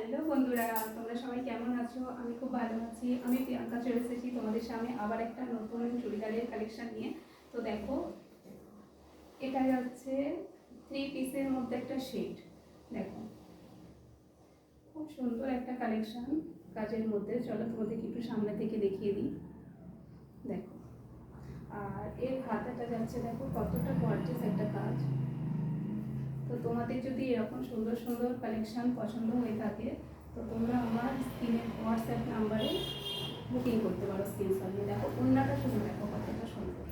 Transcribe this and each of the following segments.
Hello বন্ধুরা, তোমরা সবাই কেমন আছো? আমি খুব ভালো আছি। আমি প্রিয়াঙ্কা চলে এসেছি তোমাদের সামনে আবার একটা নতুন চুড়িদারের কালেকশন নিয়ে। তো দেখো, এটা যাচ্ছে 3 পিসের মধ্যে একটা সেট। দেখো, খুব সুন্দর একটা কালেকশন কাজের মধ্যে। চলো তোমাদেরকে একটু সামনে থেকে দেখিয়ে দিই। দেখো, আর এর হাতাটা যাচ্ছে, দেখো কতটা গর্জিয়াস একটা কাজ। তো তোমাদের যদি এরকম সুন্দর সুন্দর কালেকশন পছন্দ হয়ে থাকে তো তোমরা আমার স্ক্রিনের হোয়াটসঅ্যাপ নাম্বারে বুকিং করতে পারো স্ক্রিনশট নিয়ে। দেখো ওড়নাটা শুধু দেখো কতটা সুন্দর।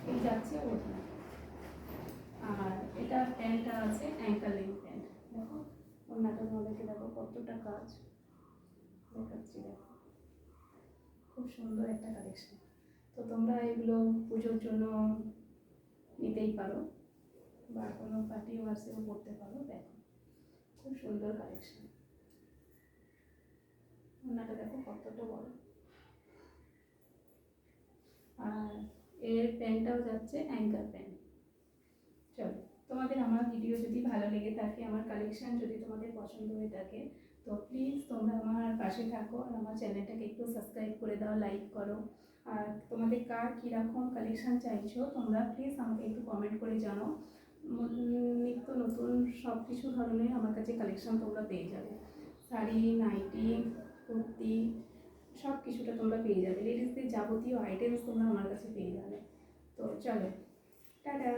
এই যাচ্ছে ওড়না, আর এটা প্যান্টটা আছে অ্যাঙ্কেল লেন্থ প্যান্ট। দেখো ওড়নাটা তোমাদেরকে দেখো কতটা কাজ দেখাচ্ছি। দেখো খুব সুন্দর একটা কালেকশন। তো তোমরা এগুলো পুজোর জন্য নিতেই পারো বা কোনো পার্টি ওয়ার্সেও পড়তে পারো। দেখো খুব সুন্দর কালেকশন। ওড়নাটা দেখো কতটা বড়, আর এর প্যান্টটাও যাচ্ছে অ্যাঙ্কেল প্যান্ট। চলো, তোমাদের আমার ভিডিও যদি ভালো লেগে থাকে, আমার কালেকশন যদি তোমাদের পছন্দ হয়ে থাকে, তো প্লিজ তোমরা আমার পাশে থাকো আর আমার চ্যানেলটাকে একটু সাবস্ক্রাইব করে দাও, লাইক করো। আর তোমাদের কার কীরকম কালেকশন চাইছো তোমরা প্লিজ আমাকে একটু কমেন্ট করে জানাও। নিত্য নতুন সব কিছু ধরনের আমার কাছে কালেকশন তোমরা পেয়ে যাবে। শাড়ি, নাইটি, কুর্তি, সব কিছুটা তোমরা পেয়ে যাবে। লেডিসদের যাবতীয় আইটেমস তোমরা আমার কাছে পেয়ে যাবে। তো চলো, টাটা।